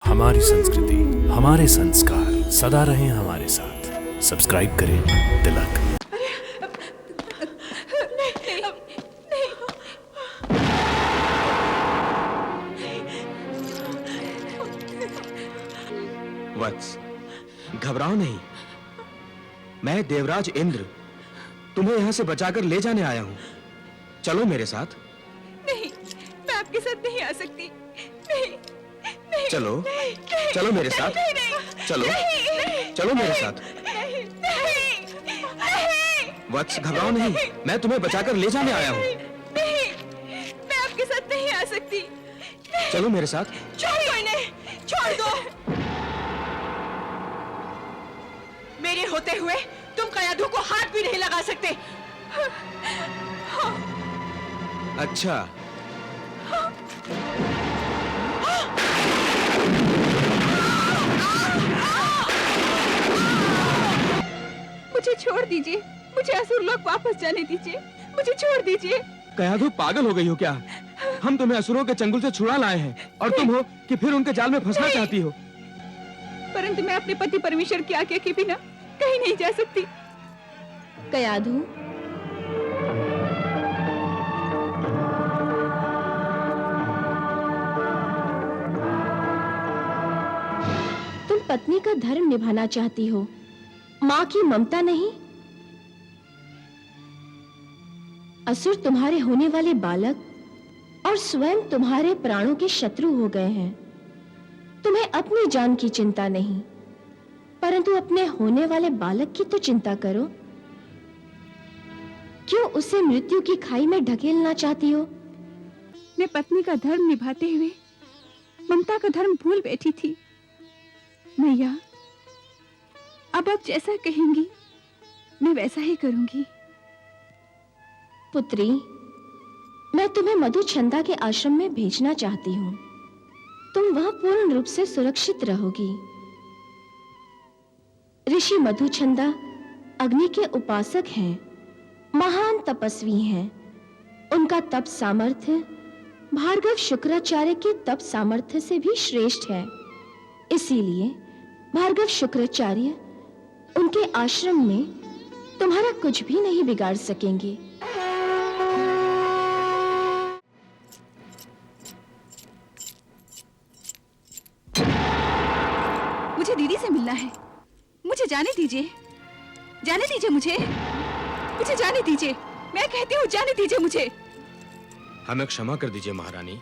हमारी संस्कृति, हमारे संस्कार सदा रहें हमारे साथ। सब्सक्राइब करें तिलक। वत्स, घबराओ नहीं। मैं देवराज इंद्र तुम्हें यहां से बचाकर ले जाने आया हूं। चलो मेरे साथ। नहीं, मैं आपके साथ नहीं आ सकती। नहीं, नहीं, चलो, नहीं, चलो मेरे साथ। नहीं, नहीं, चलो, नहीं, चलो मेरे साथ। नहीं, नहीं, नहीं, वत्स, घबराओ नहीं, मैं तुम्हें बचाकर ले जाने आया हूं। नहीं, मैं आपके साथ नहीं आ सकती। चलो मेरे साथ। छोड़ दो इन्हें, छोड़ दो। मेरे होते हुए तुम कयाधु को हाथ भी नहीं लगा सकते। अच्छा, मुझे छोड़ दीजिए, मुझे असुर लोग वापस जाने दीजिए, मुझे छोड़ दीजिए। कयाधु पागल हो गई हो क्या? हम तुम्हें असुरों के चंगुल से छुड़ा लाए हैं और तुम हो कि फिर उनके जाल में फंसना चाहती हो। परंतु मैं अपने पति परमेश्वर की आज्ञा के बिना कहीं नहीं जा सकती। कयाधु, तुम पत्नी का धर्म निभाना चाहती हो, मां की ममता नहीं। असुर तुम्हारे होने वाले बालक और स्वयं तुम्हारे प्राणों के शत्रु हो गए हैं। तुम्हें अपनी जान की चिंता नहीं, परंतु अपने होने वाले बालक की तो चिंता करो। क्यों उसे मृत्यु की खाई में ढकेलना चाहती हो? मैं पत्नी का धर्म निभाते हुए ममता का धर्म भूल बैठी थी। मैया, अब आप जैसा कहेंगी मैं वैसा ही करूंगी। पुत्री, मैं तुम्हें मधुचंदा के आश्रम में भेजना चाहती हूँ। तुम वहां पूर्ण रूप से सुरक्षित रहोगी। ऋषि मधुचंदा अग्नि के उपासक हैं, महान तपस्वी हैं। उनका तप सामर्थ्य भार्गव शुक्राचार्य के तप सामर्थ्य से भी श्रेष्ठ है। इसीलिए भार्गव शुक्राचार्य उनके आश्रम में तुम्हारा कुछ भी नहीं बिगाड़ सकेंगे। मुझे दीदी से मिलना है। मुझे जाने दीजिए, जाने दीजिए, मुझे जाने दीजिए। मैं कहती हूँ जाने दीजिए मुझे। हमें क्षमा कर दीजिए महारानी,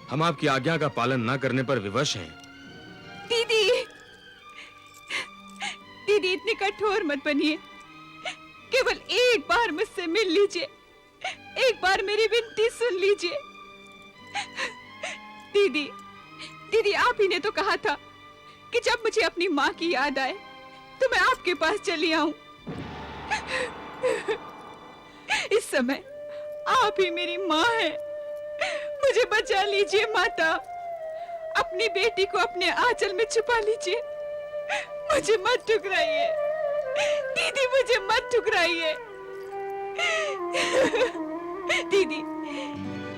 हम आपकी आज्ञा का पालन न करने पर विवश हैं। दीदी, दीदी इतनी कठोर मत बनिए। केवल एक बार मुझसे मिल लीजिए, एक बार मेरी विनती सुन लीजिए। दीदी, दीदी आप ही ने तो कहा था कि जब मुझे अपनी माँ की याद आए तो मैं आपके पास चली आऊं। इस समय आप ही मेरी माँ है। मुझे बचा लीजिए माता। अपनी बेटी को अपने आंचल में छुपा लीजिए। मुझे मत ठुकराइए दीदी, मुझे मत ठुकराइए। दीदी,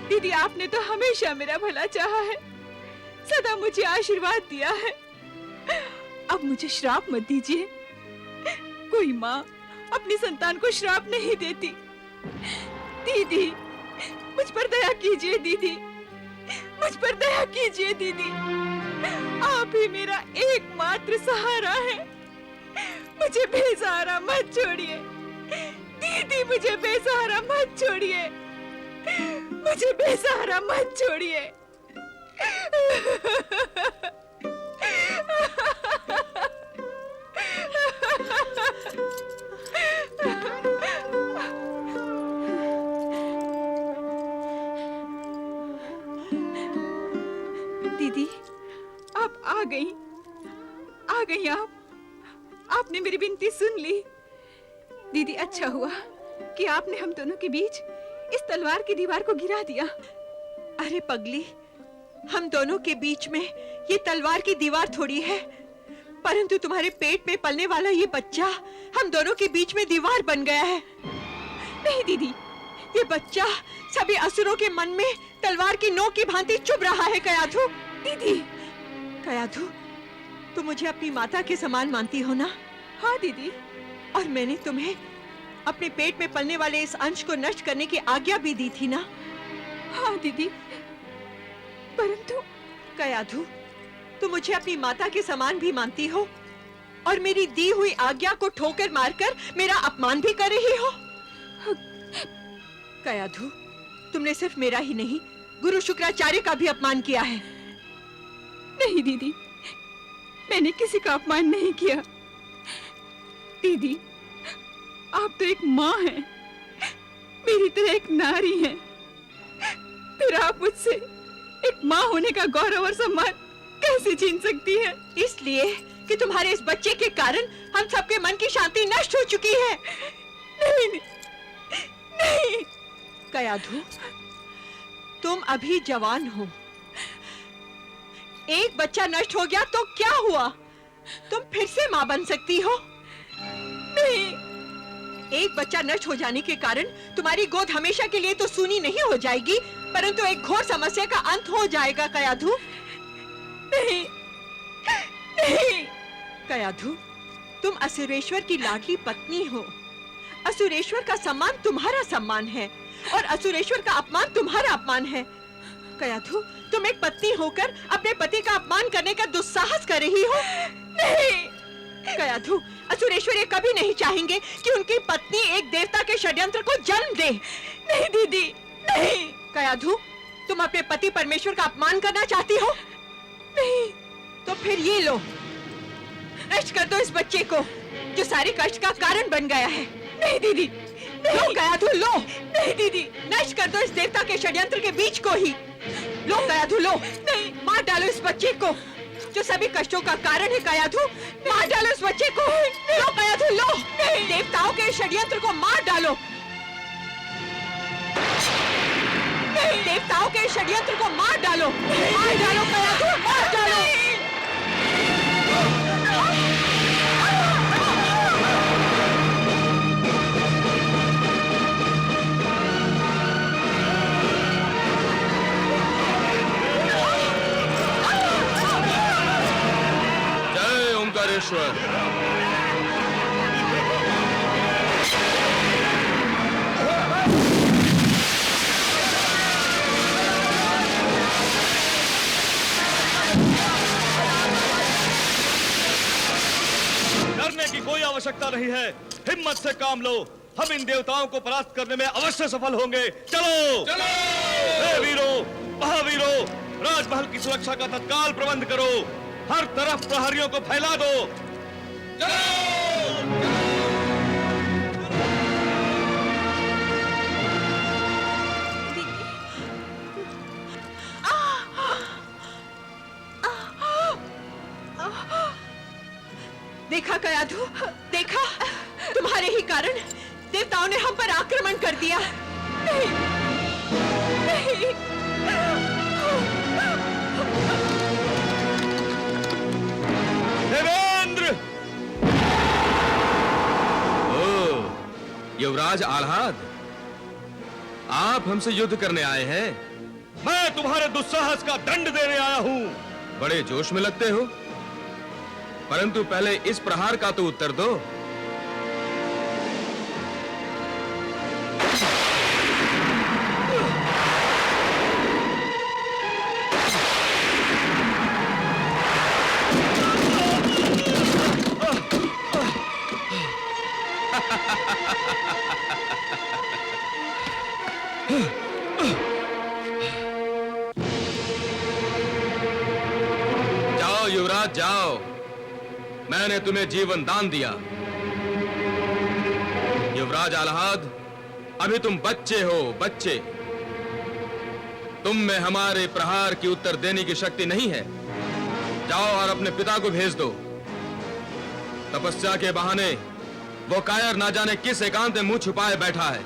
दीदी आपने तो हमेशा मेरा भला चाहा है, सदा मुझे आशीर्वाद दिया है। अब मुझे श्राप मत दीजिए। कोई माँ अपनी संतान को श्राप नहीं देती। दीदी, मुझ पर दया कीजिए दीदी, मुझ पर दया कीजिए दीदी। आप ही मेरा एकमात्र सहारा है। मुझे बेसहारा मत छोड़िए दीदी, मुझे बेसहारा मत छोड़िए, मुझे बेसहारा मत छोड़िए। दीदी, आप आ गई आप। आपने मेरी विनती सुन ली। दीदी, अच्छा हुआ कि आपने हम दोनों के बीच इस तलवार की दीवार को गिरा दिया। अरे पगली, हम दोनों के बीच में ये तलवार की दीवार थोड़ी है, परंतु तुम्हारे पेट में पलने वाला ये बच्चा हम दोनों के बीच में दीवार बन गया है। नहीं दीदी, ये बच्चा सभी असुरों के मन में तलवार की नोक की भांति चुभ रहा है। कयाधु, दीदी, कयाधु, तुम मुझे अपनी माता के समान मानती हो ना? हाँ दीदी। और मैंने तुम्हें अपने पेट में पलने वाले इस अंश को नष्ट करने की आज्ञा भी दी थी ना? हाँ दीदी, परंतु कयाधु, तुम मुझे अपनी माता के समान भी मानती हो और मेरी दी हुई आज्ञा को ठोकर मारकर मेरा अपमान भी कर रही हो। कयाधु, तुमने सिर्फ मेरा ही नहीं, गुरु शुक्राचार्य का भी अपमान किया है। नहीं दीदी, मैंने किसी का अपमान नहीं किया। दीदी, आप तो एक माँ हैं, मेरी तरह एक नारी हैं। फिर आप मुझसे एक माँ होने का गौरव और सम्मान कैसे छीन सकती हैं? इसलिए कि तुम्हारे इस बच्चे के कारण हम सबके मन की शांति नष्ट हो चुकी है। नहीं, नहीं, नहीं। कयाधु, तुम अभी जवान हो। एक बच्चा नष्ट हो गया तो क्या हुआ? तुम फिर से माँ बन सकती हो। नहीं। एक बच्चा नष्ट हो जाने के कारण तुम्हारी गोद हमेशा के लिए तो सूनी नहीं हो जाएगी, परंतु एक घोर समस्या का अंत हो जाएगा। कयाधु, नहीं, नहीं। कयाधु, तुम असुरेश्वर की लाडली पत्नी हो। असुरेश्वर का सम्मान तुम्हारा सम्मान है और असुरेश्वर का अपमान तुम्हारा अपमान है। कयाधु, तुम एक पत्नी होकर अपने पति का अपमान करने का दुस्साहस कर रही हो। नहीं। कयाधु, असुरेश्वर ये कभी नहीं चाहेंगे कि उनकी पत्नी एक देवता के षड्यंत्र को जन्म दे। नहीं दीदी, नहीं। कयाधु, तुम अपने पति परमेश्वर का अपमान करना चाहती हो? नहीं। तो फिर ये लो, नष्ट कर दो इस बच्चे को जो सारे कष्ट का कारण बन गया है। नहीं दीदी, लो कयाधु, लो। नहीं दीदी, नष्ट कर दो इस देवता के षड्यंत्र के बीज को ही। लो कयाधु, लो। नहीं। मार डालो इस बच्चे को जो सभी कष्टों का कारण है। कयाधु, मार डालो इस बच्चे को। लो कयाधु, लो। देवताओं के षड्यंत्र को मार डालो। देवताओं के षड्यंत्र को मार डालो। मार डालो कयाधु, मार डालो। जय ओंकारेश्वर। डरने की कोई आवश्यकता नहीं है, हिम्मत से काम लो। हम इन देवताओं को परास्त करने में अवश्य सफल होंगे। चलो, चलो। हे वीरों, महावीरों, राजमहल की सुरक्षा का तत्काल प्रबंध करो। हर तरफ प्रहरियों को फैला दो। देखा कयाधु, देखा, तुम्हारे ही कारण देवताओं ने हम पर आक्रमण कर दिया। नहीं, नहीं। देवेंद्र! ओ, युवराज आह्लाद, आप हमसे युद्ध करने आए हैं? मैं तुम्हारे दुस्साहस का दंड देने आया हूँ। बड़े जोश में लगते हो, परंतु पहले इस प्रहार का तो उत्तर दो। जाओ युवराज, जाओ। मैंने तुम्हें जीवन दान दिया। युवराज आह्लाद, अभी तुम बच्चे हो, बच्चे। तुम में हमारे प्रहार की उत्तर देने की शक्ति नहीं है। जाओ और अपने पिता को भेज दो। तपस्या के बहाने वो कायर ना जाने किस एकांत में मुंह छुपाए बैठा है।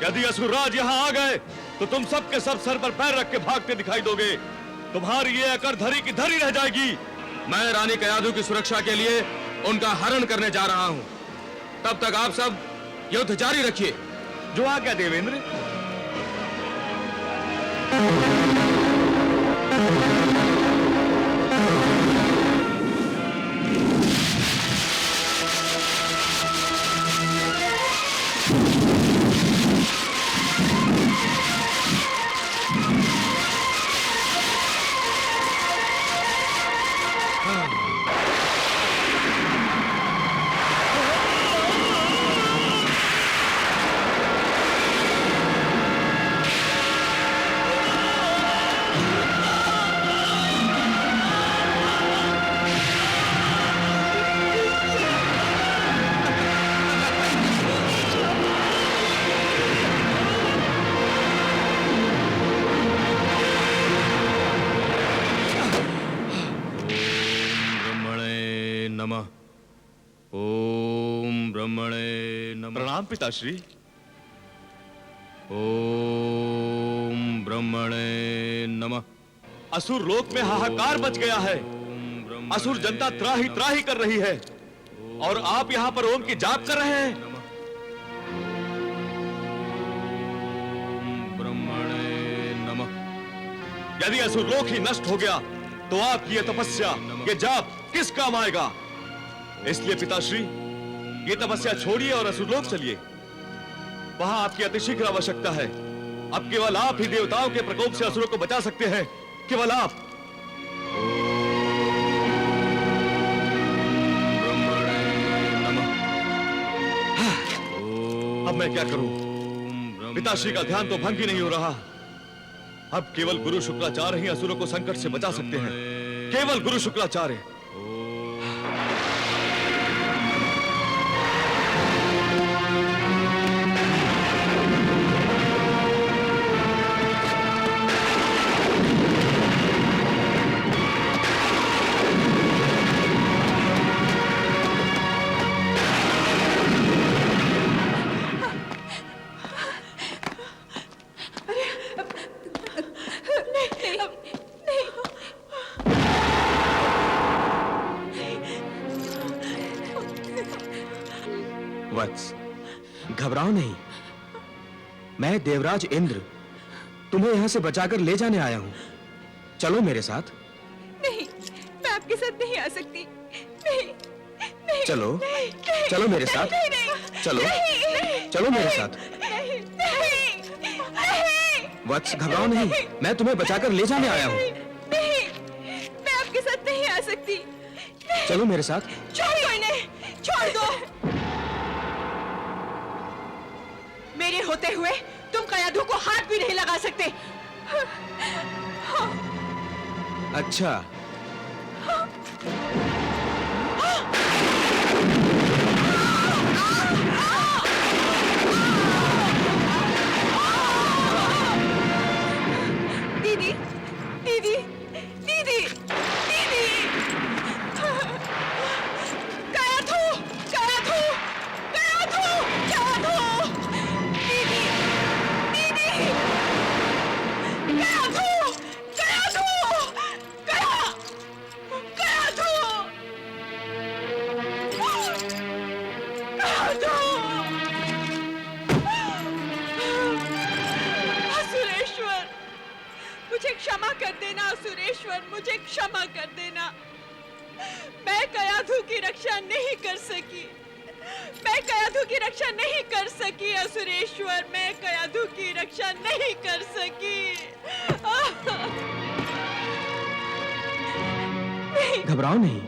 यदि असुरराज यहाँ आ गए तो तुम सबके सब सर पर पैर रख के भागते दिखाई दोगे। तुम्हारी ये अकड़ धरी की धरी रह जाएगी। मैं रानी कयाधु की सुरक्षा के लिए उनका हरण करने जा रहा हूं। तब तक आप सब युद्ध जारी रखिए। जो आज्ञा देवेंद्र। नमः। ओम ब्रह्मणे नमः। प्रणाम पिताश्री। ओम ब्रह्मणे नमः। असुर लोक में हाहाकार मच गया है। असुर जनता त्राही त्राही कर रही है और आप यहाँ पर ओम की जाप कर रहे हैं। ब्रह्मणे नमः। यदि असुर लोक ही नष्ट हो गया तो आपकी ये तपस्या, ये जाप किस काम आएगा? इसलिए पिताश्री, ये तपस्या छोड़िए और असुरलोक चलिए। वहां आपकी अतिशीघ्र आवश्यकता है। अब केवल आप ही देवताओं के प्रकोप से असुरों को बचा सकते हैं, केवल आप। ब्रह्मणे नमः। अब मैं क्या करूं? पिताश्री का ध्यान तो भंग ही नहीं हो रहा। अब केवल गुरु शुक्राचार्य ही असुरों को संकट से बचा सकते हैं, केवल गुरु शुक्राचार्य। वत्स, घबराओ नहीं। मैं देवराज इंद्र तुम्हें यहाँ से बचाकर ले जाने आया हूँ। चलो मेरे साथ। नहीं, मैं आपके साथ नहीं आ सकती। नहीं, नहीं, चलो, नहीं, चलो मेरे साथ। नहीं, नहीं, चलो, नहीं, चलो मेरे साथ। नहीं, नहीं, नहीं, वत्स, घबराओ नहीं, मैं तुम्हें बचाकर ले जाने आया हूँ। नहीं, मैं आपके साथ नहीं आ सकती। चलो मेरे साथ। छोड़ दो इन्हें, छोड़ दो। मेरे होते हुए तुम कयाधु को हाथ भी नहीं लगा सकते। अच्छा, दीदी, दीदी, दीदी, दीदी, कयाधु, कयाधु, कयाधु, कयाधु, दीदी, दीदी, कयाधु, कयाधु, कयाधु, कयाधु, असुरेश्वर, मुझे क्षमा कर देना असुरेश्वर, मुझे क्षमा कर देना। मैं कयाधु की रक्षा नहीं कर सकी। मैं कयाधु की रक्षा नहीं कर सकी असुरेश्वर, मैं कयाधु की रक्षा नहीं कर सकी। घबराओ नहीं,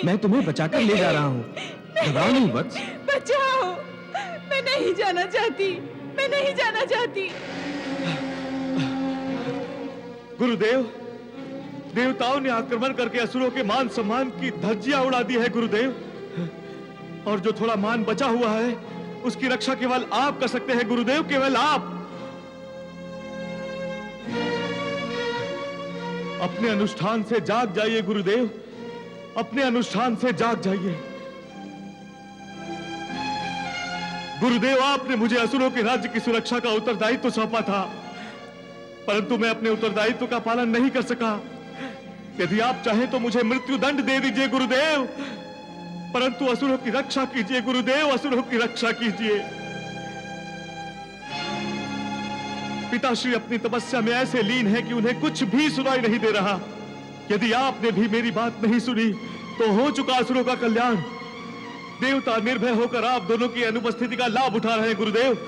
मैं तुम्हें बचाकर ले जा रहा हूँ। घबराओ नहीं वत्स। बचाओ, मैं नहीं जाना चाहती, मैं नहीं जाना चाहती। गुरुदेव, देवताओं ने आक्रमण करके असुरों के मान सम्मान की धज्जियां उड़ा दी है गुरुदेव। और जो थोड़ा मान बचा हुआ है उसकी रक्षा केवल आप कर सकते हैं गुरुदेव, केवल आप। अपने अनुष्ठान से जाग जाइए गुरुदेव, अपने अनुष्ठान से जाग जाइए। गुरुदेव, आपने मुझे असुरों के राज्य की सुरक्षा का उत्तरदायित्व सौंपा था, परंतु मैं अपने उत्तरदायित्व का पालन नहीं कर सका। यदि आप चाहें तो मुझे मृत्यु दंड दे दीजिए गुरुदेव, परंतु असुरों की रक्षा कीजिए गुरुदेव, असुरों की रक्षा कीजिए। पिताश्री अपनी तपस्या में ऐसे लीन है कि उन्हें कुछ भी सुनाई नहीं दे रहा। यदि आपने भी मेरी बात नहीं सुनी तो हो चुका असुरों का कल्याण। देवता निर्भय होकर आप दोनों की अनुपस्थिति का लाभ उठा रहे हैं गुरुदेव।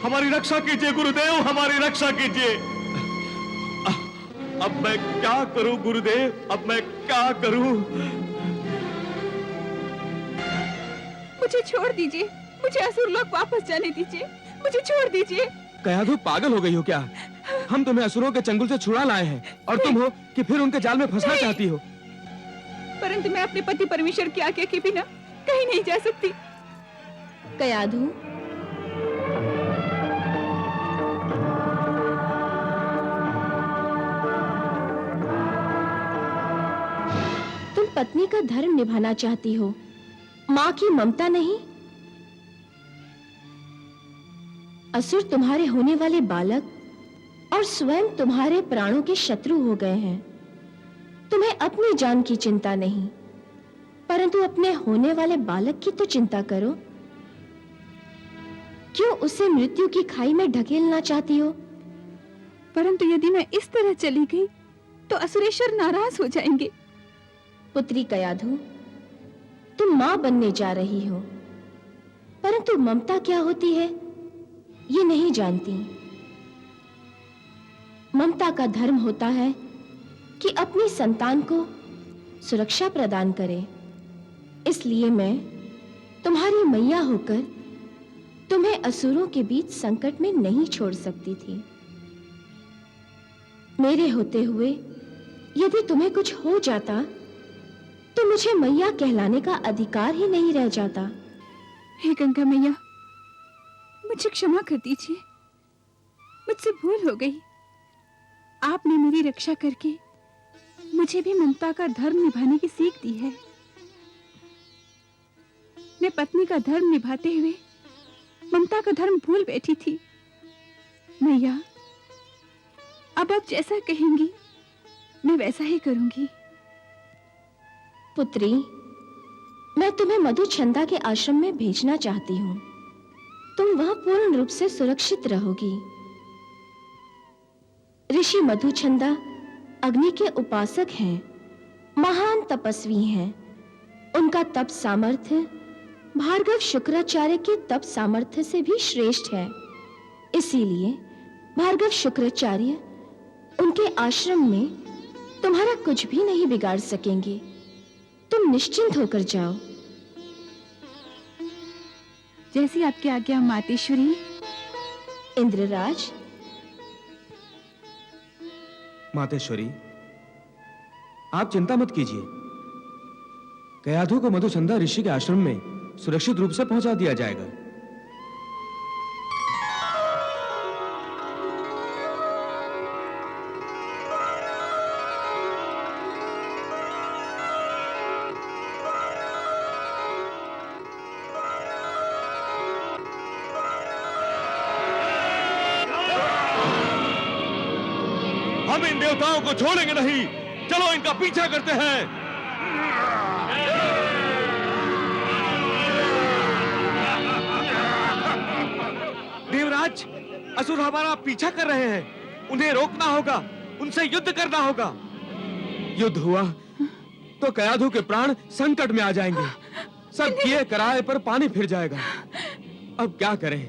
हमारी रक्षा कीजिए गुरुदेव, हमारी रक्षा कीजिए। अब मैं क्या करूं गुरुदेव, अब मैं क्या करूं? मुझे छोड़ दीजिए, मुझे असुरलोक वापस जाने दीजिए, मुझे छोड़ दीजिए। कयाधु, पागल हो गई हो क्या? हम तुम्हें असुरों के चंगुल से छुड़ा लाए हैं और तुम हो कि फिर उनके जाल में फंसना चाहती हो। परंतु मैं अपने पति परमेश्वर की आज्ञा के बिना कहीं नहीं जा सकती। कयाधु, तुम पत्नी का धर्म निभाना चाहती हो, मां की ममता नहीं। असुर तुम्हारे होने वाले बालक और स्वयं तुम्हारे प्राणों के शत्रु हो गए हैं। तुम्हें अपनी जान की चिंता नहीं, परंतु अपने होने वाले बालक की तो चिंता करो। क्यों उसे मृत्यु की खाई में ढकेलना चाहती हो? परंतु यदि मैं इस तरह चली गई तो असुरेश्वर नाराज हो जाएंगे। पुत्री कयाधु, तुम मां बनने जा रही हो, परंतु ममता क्या होती है ये नहीं जानती। ममता का धर्म होता है कि अपनी संतान को सुरक्षा प्रदान करे। इसलिए मैं तुम्हारी मैया होकर तुम्हें असुरों के बीच संकट में नहीं छोड़ सकती थी। मेरे होते हुए यदि तुम्हें कुछ हो जाता तो मुझे मैया कहलाने का अधिकार ही नहीं रह जाता। हे गंगा मैया, मुझे क्षमा कर दीजिए, मुझसे भूल हो गई। आपने मेरी रक्षा करके मुझे भी ममता का धर्म निभाने की सीख दी है। मैं पत्नी का धर्म निभाते हुए ममता का धर्म भूल बैठी थी। मैया, अब आप जैसा कहेंगी मैं वैसा ही करूंगी। पुत्री, मैं तुम्हें मधुचंदा के आश्रम में भेजना चाहती हूँ। तुम वहां पूर्ण रूप से सुरक्षित रहोगी। ऋषि मधुचंदा अग्नि के उपासक हैं, महान तपस्वी हैं। उनका तप सामर्थ्य भार्गव शुक्राचार्य के तप सामर्थ्य से भी श्रेष्ठ है। इसीलिए भार्गव शुक्राचार्य उनके आश्रम में तुम्हारा कुछ भी नहीं बिगाड़ सकेंगे। तुम निश्चिंत होकर जाओ। जैसी आपकी आज्ञा मातेश्वरी। इंद्रराज। मातेश्वरी, आप चिंता मत कीजिए। कयाधु को मधुचंदा ऋषि के आश्रम में सुरक्षित रूप से पहुंचा दिया जाएगा। हम इन देवताओं को छोड़ेंगे नहीं। चलो इनका पीछा करते हैं। देवराज, असुर हमारा पीछा कर रहे हैं। उन्हें रोकना होगा, उनसे युद्ध करना होगा। युद्ध हुआ तो कयाधु के प्राण संकट में आ जाएंगे। सब किए कराए पर पानी फिर जाएगा। अब क्या करें,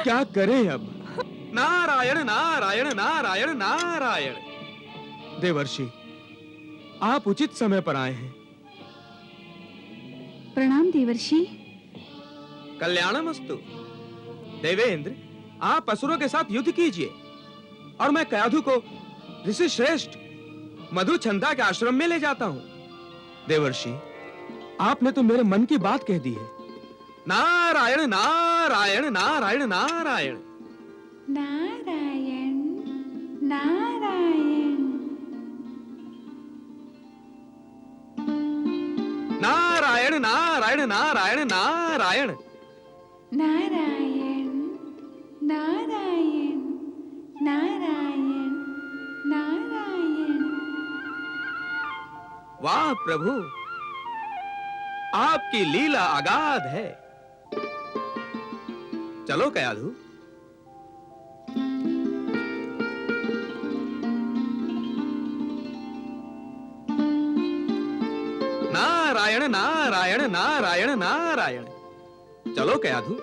क्या करें अब? नारायण नारायण नारायण नारायण। देवर्षि, आप उचित समय पर आए हैं। प्रणाम देवर्षि। कल्याणमस्तु। देवेंद्र, आप असुरों के साथ युद्ध कीजिए और मैं कयाधु को ऋषि श्रेष्ठ मधुचंदा के आश्रम में ले जाता हूं। देवर्षि, आपने तो मेरे मन की बात कह दी है। नारायण नारायण नारायण नारायण। नारायण नारायण नारायण नारायण नारायण नारायण। नारायण नारायण नारायण नारायण। वाह प्रभु, आपकी लीला अगाध है। चलो कयाधु। नारायण नारायण नारायण नारायण। चलो कयाधु।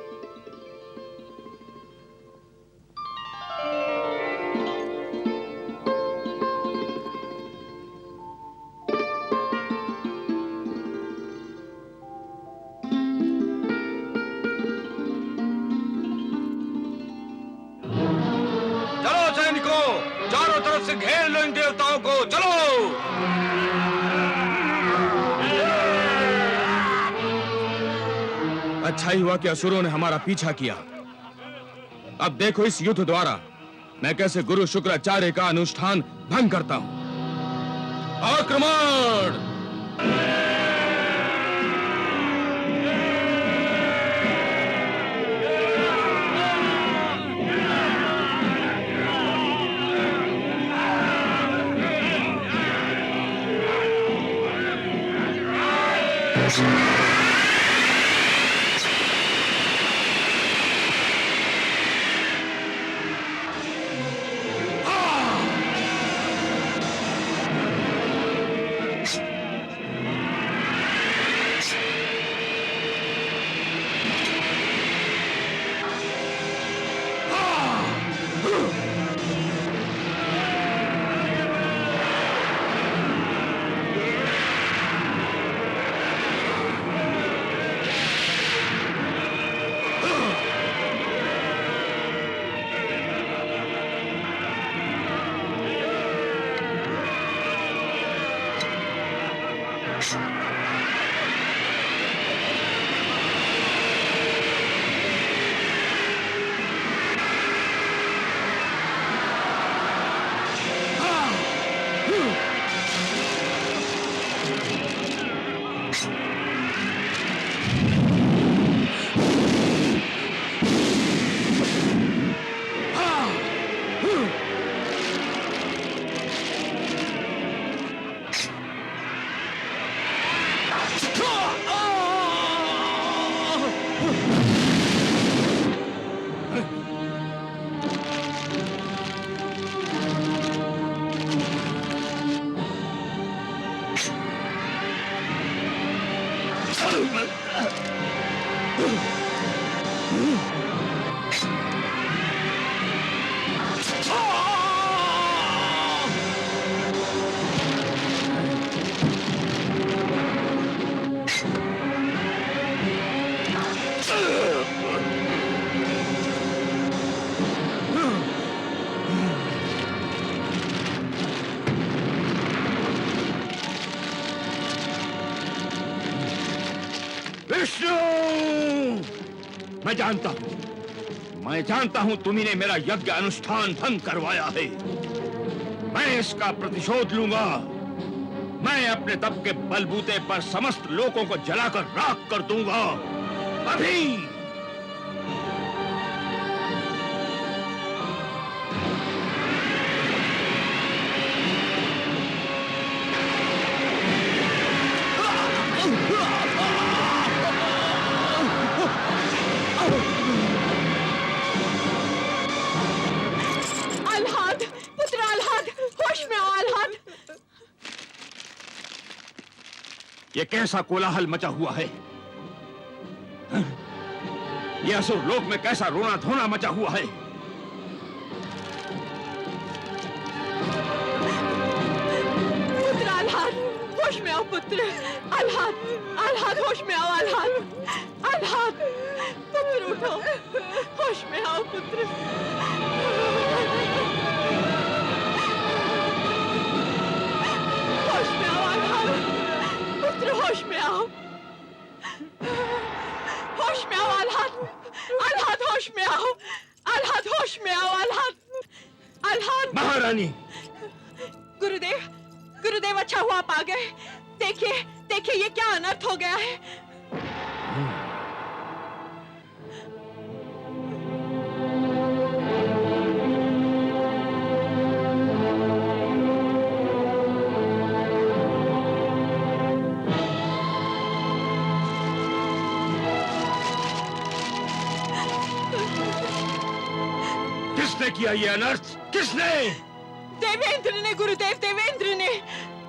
चलो सैनिकों, चारों तरफ से घेर लो इन देवताओं को। चलो। अच्छा ही हुआ कि असुरों ने हमारा पीछा किया। अब देखो इस युद्ध द्वारा मैं कैसे गुरु शुक्राचार्य का अनुष्ठान भंग करता हूं। आक्रमण! विष्णु! मैं जानता हूं तुम्ही ने मेरा यज्ञ अनुष्ठान भंग करवाया है। मैं इसका प्रतिशोध लूंगा। मैं अपने तप के बलबूते पर समस्त लोगों को जलाकर राख कर दूंगा। अभी आल्हाद, पुत्र आल्हाद, होश में आओ आल्हाद। ये कैसा कोलाहल मचा हुआ है? ये असुर लोक में कैसा रोना धोना मचा हुआ है? पुत्र आल्हाद, होश में आओ पुत्र। आल्हाद, आल्हाद होश में आओ आल्हाद। आल्हाद, पुत्र उठो, होश में आओ पुत्र। होश में आओ आल्हाद, पुत्र होश में आओ। होश में आओ आल्हाद, आल्हाद होश में आओ। आल्हाद होश में आओ आल्हाद। आल्हाद। महारानी! गुरुदेव, गुरुदेव अच्छा हुआ आप आ गए। देखिए, देखिए ये क्या अनर्थ हो गया है। किसने किया ये अनर्थ? किसने? देवेंद्र ने गुरुदेव, देवेंद्र ने।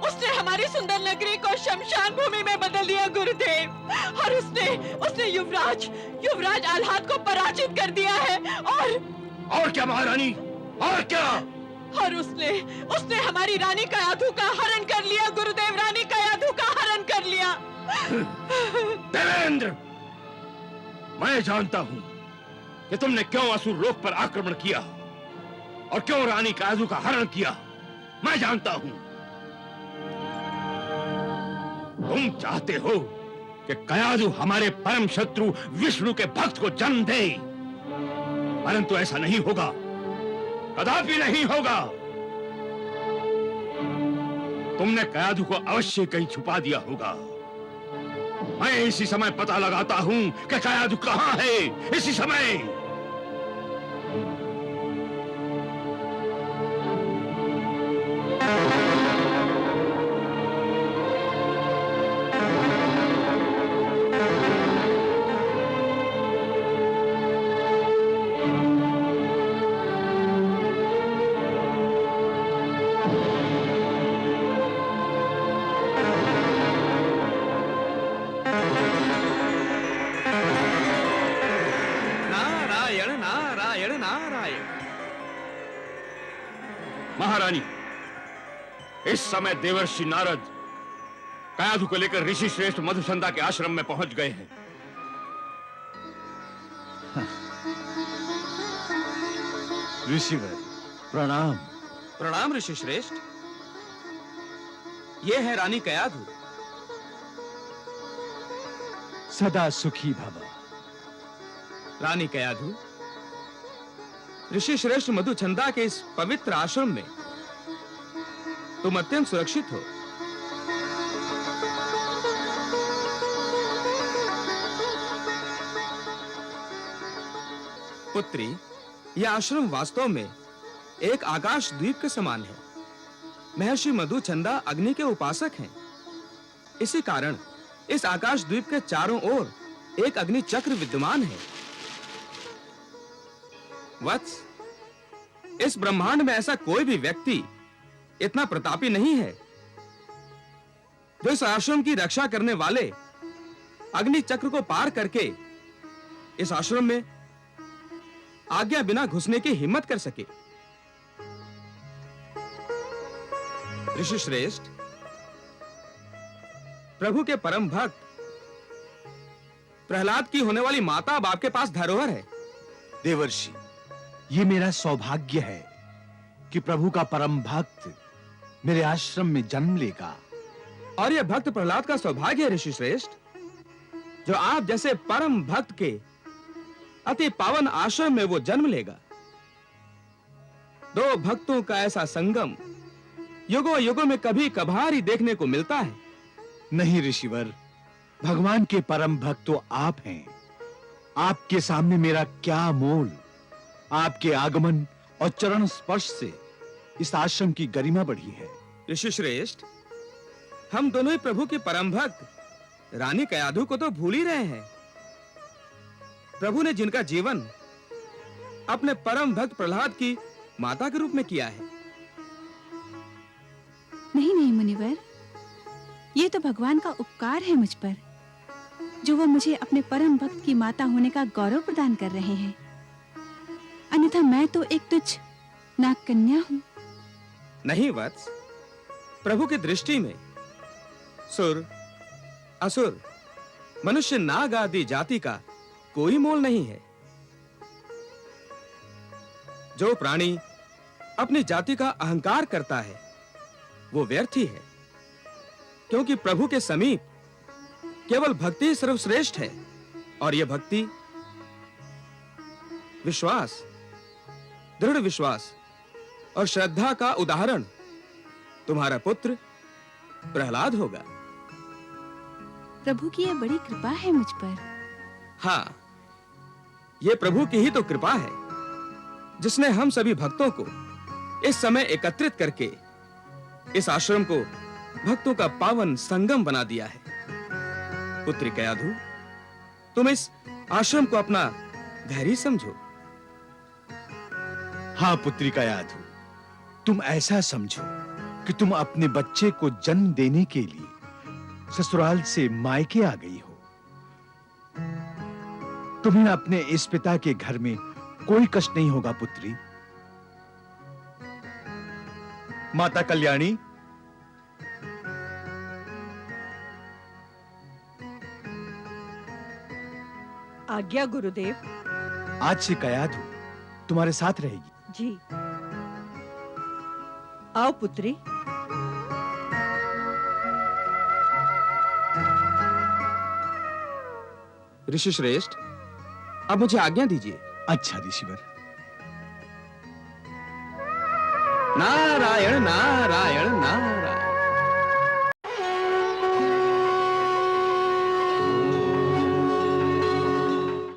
उसने हमारी सुंदर नगरी को शमशान भूमि में बदल दिया गुरुदेव। और उसने युवराज आल्हाद को पराजित कर दिया है। और क्या महारानी? और क्या? और उसने हमारी रानी कयाधु का हरण कर लिया गुरुदेव। रानी कयाधु का हरण कर लिया। देवेंद्र! मैं जानता हूं कि तुमने क्यों असुर लोक पर आक्रमण किया और क्यों रानी कयाधु का हरण किया। मैं जानता हूं। तुम चाहते हो कि कयाधु हमारे परम शत्रु विष्णु के भक्त को जन्म दे, परंतु ऐसा नहीं होगा, कदापि नहीं होगा। तुमने कयाधु को अवश्य कहीं छुपा दिया होगा। मैं इसी समय पता लगाता हूं कि कयाधु कहां है। इसी समय। नारायण। महारानी, इस समय देवर्षि नारद कयाधु को लेकर ऋषि श्रेष्ठ मधुचंदा के आश्रम में पहुंच गए हैं। ऋषिवर प्रणाम। प्रणाम ऋषि श्रेष्ठ। ये है रानी कयाधु। सदा सुखी भव। रानी कयाधु, ऋषि श्रेष्ठ मधुचंदा के इस पवित्र आश्रम में तुम अत्यंत सुरक्षित हो। पुत्री, यह आश्रम वास्तव में एक आकाश द्वीप के समान है। महर्षि मधुचंदा अग्नि के उपासक हैं। इसी कारण इस आकाश द्वीप के चारों ओर एक अग्नि चक्र विद्यमान है। वत्स, इस ब्रह्मांड में ऐसा कोई भी व्यक्ति इतना प्रतापी नहीं है जो इस आश्रम की रक्षा करने वाले अग्नि चक्र को पार करके इस आश्रम में आज्ञा बिना घुसने की हिम्मत कर सके। ऋषि श्रेष्ठ, प्रभु के परम भक्त प्रहलाद की होने वाली माता अब आपके पास धरोहर है। देवर्षि, ये मेरा सौभाग्य है कि प्रभु का परम भक्त मेरे आश्रम में जन्म लेगा। और यह भक्त प्रहलाद का सौभाग्य है ऋषि श्रेष्ठ, जो आप जैसे परम भक्त के अति पावन आश्रम में वो जन्म लेगा। दो भक्तों का ऐसा संगम युगों युगों में कभी कभार ही देखने को मिलता है। नहीं ऋषिवर, भगवान के परम भक्त तो आप हैं। आपके सामने मेरा क्या मोल। आपके आगमन और चरण स्पर्श से इस आश्रम की गरिमा बढ़ी है। ऋषि श्रेष्ठ, हम दोनों ही प्रभु के परम भक्त रानी कयाधु को तो भूल ही रहे हैं। प्रभु ने जिनका जीवन अपने परम भक्त प्रहलाद की माता के रूप में किया है। नहीं नहीं मुनिवर, ये तो भगवान का उपकार है मुझ पर, जो वो मुझे अपने परम भक्त की माता होने का गौरव प्रदान कर रहे हैं। अन्यथा मैं तो एक तुच्छ नाग कन्या हूँ। नहीं वत्स, प्रभु की दृष्टि में सुर, असुर, मनुष्य, नाग आदि जाति का कोई मोल नहीं है। जो प्राणी अपनी जाति का अहंकार करता है वो व्यर्थ ही है, क्योंकि प्रभु के समीप केवल भक्ति सर्वश्रेष्ठ है। और यह भक्ति विश्वास, दृढ़ विश्वास और श्रद्धा का उदाहरण तुम्हारा पुत्र प्रहलाद होगा। प्रभु की यह बड़ी कृपा है मुझ पर। हाँ, यह प्रभु की ही तो कृपा है, जिसने हम सभी भक्तों को इस समय एकत्रित करके इस आश्रम को भक्तों का पावन संगम बना दिया है। पुत्री कयाधु, तुम इस आश्रम को अपना घर ही समझो। हाँ पुत्री कयाधु, तुम ऐसा समझो कि तुम अपने बच्चे को जन्म देने के लिए ससुराल से मायके आ गई हो। तुम्हें अपने इस पिता के घर में कोई कष्ट नहीं होगा पुत्री। माता कल्याणी, आज्ञा गुरुदेव। आज से कयाधु तुम्हारे साथ रहेगी। जी, आओ पुत्री। ऋषि श्रेष्ठ, अब मुझे आज्ञा दीजिए। अच्छा ऋषिवर। नारायण नारायण नारायण।